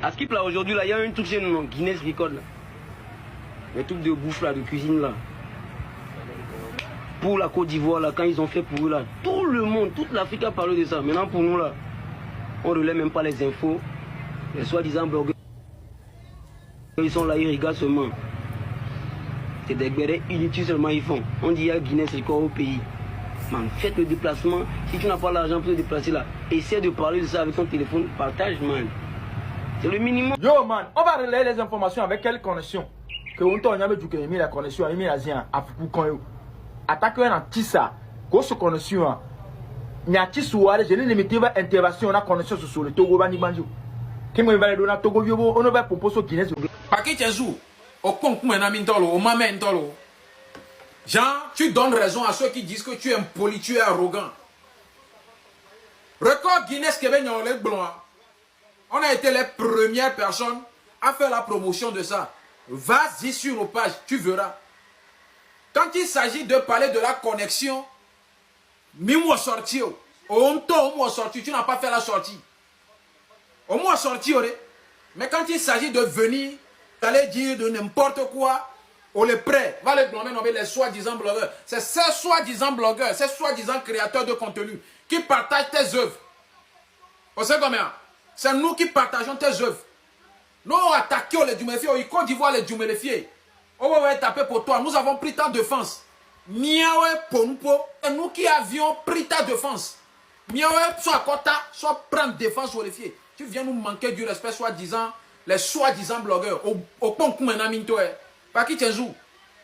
À Skip là aujourd'hui là, il y a un truc chez nous, Guinness Record là. Les trucs de bouffe là, de cuisine là. Pour la Côte d'Ivoire là, quand ils ont fait pour eux là, tout le monde, toute l'Afrique a parlé de ça. Maintenant pour nous là, on ne relaie même pas les infos. Les soi-disant blogueurs, ils sont là, ils regardent seulement. C'est des guerres inutiles seulement ils font. On dit il y a Guinness Record au pays. Man, faites le déplacement. Si tu n'as pas l'argent pour te déplacer là, essaie de parler de ça avec ton téléphone. Partage, man. C'est le minimum. Yo, man, on va relayer les informations avec quelle connexion? Que on t'a mis la connexion, on a mis la zia, à Fukukan. Attaque un antissa, grosse connexion. Nyati souare, je n'ai limité pas intervention, on a connexion sur le Togo Bani Banjo. Qui me va donner Togo Yobo, on va proposer au Guinness. Paki Tchezou, au pont Mentolo, au Mamentolo. Jean, tu donnes raison à ceux qui disent que tu es impoli, tu es arrogant. Record Guinness Québec, on a été les premières personnes à faire la promotion de ça. Vas-y sur nos pages, tu verras. Quand il s'agit de parler de la connexion, mi-moi sorti, tu n'as pas fait la sortie. Au moins sorti, mais quand il s'agit de venir, d'aller dire de n'importe quoi, on les prêt, va les nommer les soi-disant blogueurs. C'est ces soi-disant blogueurs, ces soi-disant créateurs de contenu qui partagent tes œuvres. Vous savez combien? C'est nous qui partageons tes œuvres. Nous attaquons les Djuméléfiés, au Côte d'Ivoire les Djuméléfiés. On va taper pour toi. Nous avons pris ta défense. Miawe Ponpo, c'est nous qui avions pris ta défense. Miawe soit Kota, soit prendre défense sur les filles. Tu viens nous manquer du respect, soi-disant, les soi-disant blogueurs. Au pont Koumena Mintoe. Pas qui t'enjoue.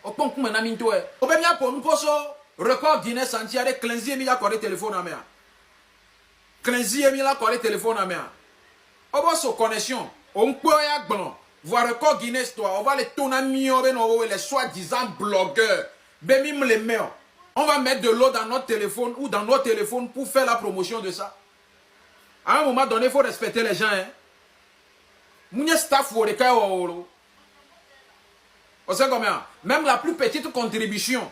Au pont Koumena Mintoe. Au bien pour nous, pour ça, record Guinness entier, Clenzy et Mila Coré téléphone à mer. Clenzy et Mila Coré téléphone à mer. On va se connexion. On peut y avoir voir record Guinness, toi. On va les tourner les soi-disant blogueurs. Bémim les mails. On va mettre de l'eau dans notre téléphone ou dans nos téléphones pour faire la promotion de ça. À un moment donné, il faut respecter les gens. Mounier staff ou les cas. Vous savez combien? Même la plus petite contribution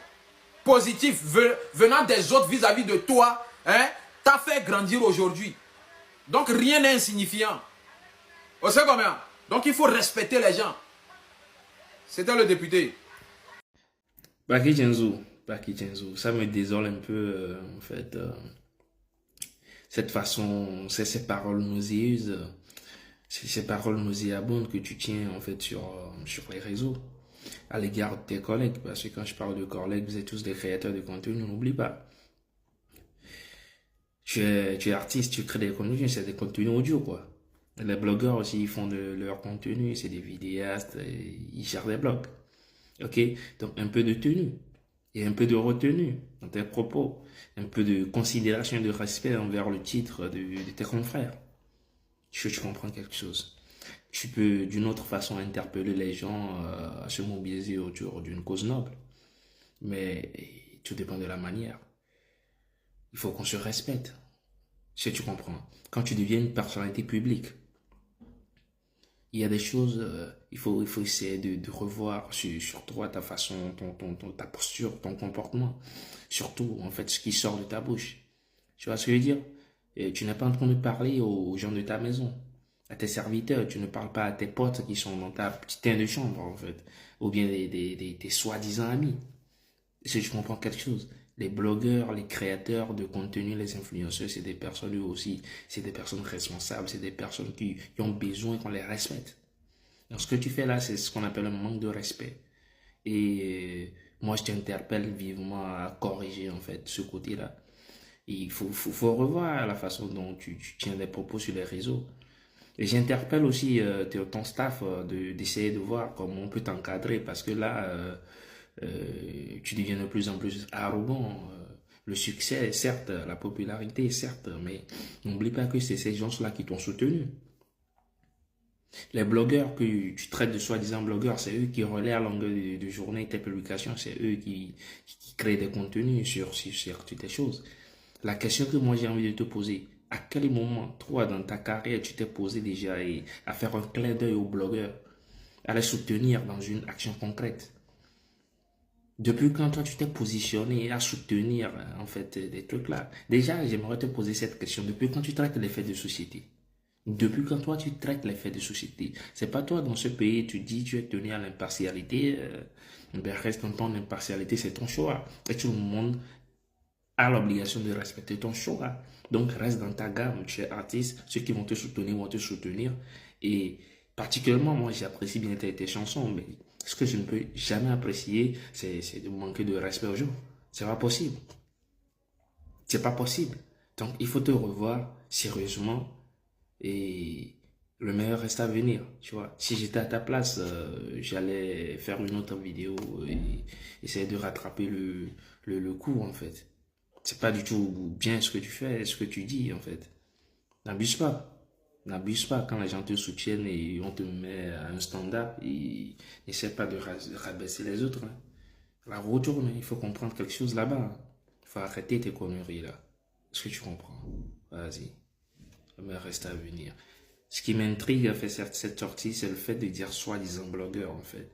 positive venant des autres vis-à-vis de toi, t'a fait grandir aujourd'hui. Donc rien n'est insignifiant. Vous savez combien? Donc il faut respecter les gens. C'était le député. Baki Chenzo, ça me désole un peu, en fait, cette façon, ces paroles nauséeuses, ces paroles nauséabondes que tu tiens, en fait, sur les réseaux, à l'égard de tes collègues, parce que quand je parle de collègues, vous êtes tous des créateurs de contenu, n'oublie pas. Tu es artiste, tu crées des contenus, c'est des contenus audio, quoi. Les blogueurs aussi, ils font de leur contenu, c'est des vidéastes, ils gèrent des blogs. Ok? Donc, un peu de tenue et un peu de retenue dans tes propos. Un peu de considération et de respect envers le titre de tes confrères. Tu comprends quelque chose. Tu peux, d'une autre façon, interpeller les gens à se mobiliser autour d'une cause noble. Mais tout dépend de la manière. Il faut qu'on se respecte. Si tu comprends. Quand tu deviens une personnalité publique, il y a des choses, il faut essayer de revoir sur toi, ta façon, ta posture, ton comportement. Surtout, en fait, ce qui sort de ta bouche. Tu vois ce que je veux dire? Et tu n'es pas en train de parler aux gens de ta maison, à tes serviteurs. Tu ne parles pas à tes potes qui sont dans ta petite de chambre, en fait. Ou bien tes soi-disant amis. Si tu comprends quelque chose. Les blogueurs, les créateurs de contenu, les influenceurs, c'est des personnes eux aussi, c'est des personnes responsables, c'est des personnes qui ont besoin qu'on les respecte. Donc ce que tu fais là, c'est ce qu'on appelle un manque de respect. Et moi, je t'interpelle vivement à corriger en fait ce côté-là. Il faut revoir la façon dont tu tiens des propos sur les réseaux. Et j'interpelle aussi ton staff d'essayer de voir comment on peut t'encadrer parce que là... tu deviens de plus en plus arrogant. Le succès, certes, la popularité, certes, mais n'oublie pas que c'est ces gens-là qui t'ont soutenu. Les blogueurs que tu traites de soi-disant blogueurs, c'est eux qui relaient à longueur de journée tes publications, c'est eux qui créent des contenus sur toutes ces choses. La question que moi j'ai envie de te poser, à quel moment, toi, dans ta carrière, tu t'es posé déjà à faire un clin d'œil aux blogueurs, à les soutenir dans une action concrète? Depuis quand toi tu t'es positionné à soutenir en fait des trucs là? Déjà, j'aimerais te poser cette question. Depuis quand tu traites les faits de société? Depuis quand toi, tu traites les faits de société? C'est pas toi dans ce pays, tu dis, tu es tenu à l'impartialité, ben reste dans ton impartialité, c'est ton choix. Et tout le monde a l'obligation de respecter ton choix. Donc, reste dans ta gamme, tu es artiste, ceux qui vont te soutenir. Et particulièrement, moi, j'apprécie bien tes chansons, mais ce que je ne peux jamais apprécier, c'est de manquer de respect aux gens. C'est pas possible. C'est pas possible. Donc, il faut te revoir sérieusement et le meilleur reste à venir, tu vois. Si j'étais à ta place, j'allais faire une autre vidéo et essayer de rattraper le coup, en fait. C'est pas du tout bien ce que tu fais, ce que tu dis, en fait. N'abuse pas. N'abuse pas quand les gens te soutiennent et on te met à un standard. Et n'essaie pas de rabaisser les autres. Hein. La retourne, il faut comprendre quelque chose là-bas. Il faut arrêter tes conneries là. Est-ce que tu comprends? Vas-y. Mais reste à venir. Ce qui m'intrigue à faire cette sortie, c'est le fait de dire soi-disant blogueur, en fait.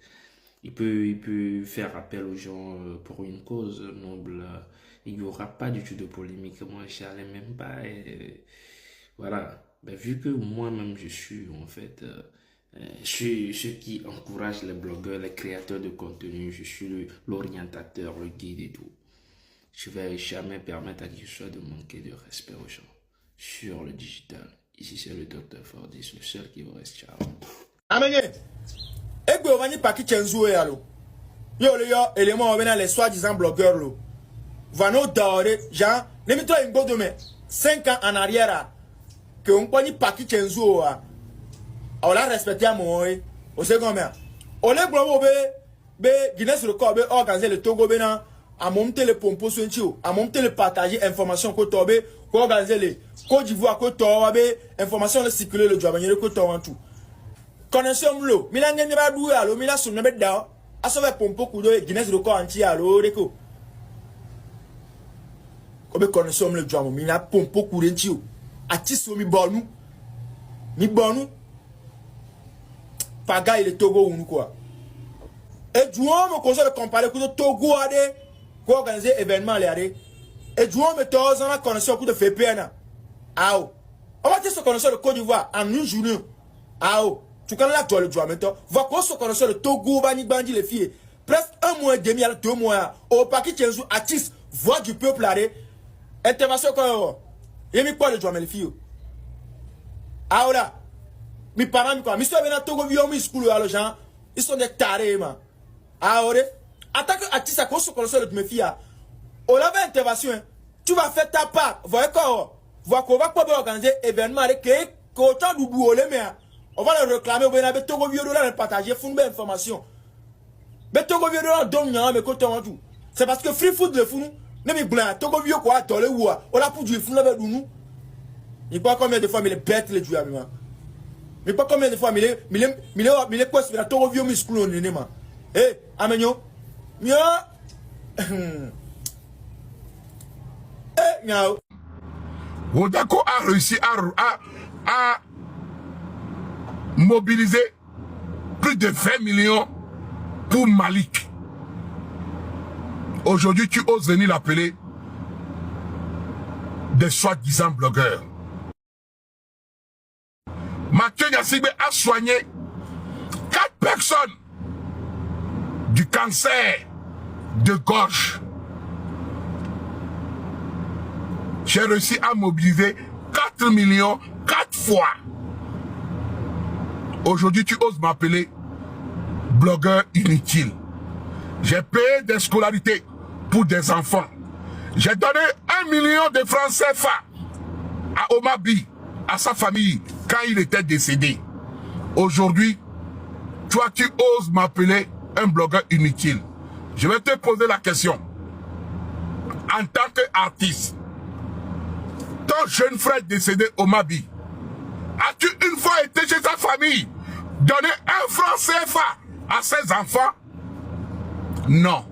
Il peut faire appel aux gens pour une cause noble. Il n'y aura pas du tout de polémique. Moi, je n'allais même pas. Et voilà. Ben, vu que moi-même, je suis, en fait, je suis ceux qui encouragent les blogueurs, les créateurs de contenu. Je suis l'orientateur, le guide et tout. Je ne vais jamais permettre à qui que ce soit de manquer de respect aux gens sur le digital. Ici, c'est le Dr Fordis, le seul qui vous reste. Ciao. Amenye, egbe ovani paki chenzuwe alo. Yo le yo élément ovena les soi-disant blogueurs lo. Vano daore, Jean, nemito ingbo dome 5 ans en arrière que on poni paki chenzuwe a. On l'a respecté à moi. Au second mer. On le gbo be Guinness record be organiser le Togo bena à monter le pompo sointio, à monter le partager information ko tobe, ko organiser le Côte d'Ivoire ko tobe, information le circuler le joabanyere ko tobe tout. Connexion lo, mila ngene ba doué alo, mila sunne be da, asove pompo kudo Guinness record anti alo reko. Ko be connexion le joamo, mila pompo kurenti o. Atiso mi bonu. Mi bonu. Paga il Togo unu quoi. Et jouons me conseille de comparer que Togo a des quoi organiser événement les et jouons me tous en la connexion de VPN. Ah, on va dire ce connexion de Côte d'Ivoire en une journée. Ah, tu connais la toile de joueur maintenant. Va quoi ce connexion de Togo bani bandi les filles. Presque 1 mois et demi à 2 mois. Au paquet 15 jours artiste voix du peuple là. Intervention quoi. Et mi quoi le joueur les filles. Ah là. Mes parents mi quoi. Mi soeur venant Togo vieux mi school à gens. Ils sont des tarés man. Ah ouais. En tant qu'artiste à cause de connaisseur de mes filles. On avait intervention. Tu vas faire ta part. Voyez quoi. Voyez qu'on va pas organiser événement avec qu'autant du boulot mais on va le réclamer au Bénin. Togo vieux de là le partager. Fou une information. Mais Togo vieux de là donne rien mais côté en tout. C'est parce que free food le fou. Ne me blanc. Togo vieux quoi dans le ou on a pour du fou avec nous. Il pas combien de fois mais les bêtes les jouer avec moi. Mais pas combien de fois mais les quoi c'est la Togo vieux muscle on est man. Eh, amenyo. Mio. Eh, miao. Wodako a réussi à mobiliser plus de 20 millions pour Malik. Aujourd'hui, tu oses venir l'appeler des soi-disant blogueurs. Mathieu Yassibé a soigné 4 personnes du cancer de gorge. J'ai réussi à mobiliser 4 millions 4 fois. Aujourd'hui, tu oses m'appeler blogueur inutile. J'ai payé des scolarités pour des enfants. J'ai donné 1 million de francs CFA à Omabi, à sa famille, quand il était décédé. Aujourd'hui, toi, tu oses m'appeler un blogueur inutile. Je vais te poser la question. En tant qu'artiste, ton jeune frère décédé au Mabi, as-tu une fois été chez sa famille, donné 1 franc CFA à ses enfants? Non.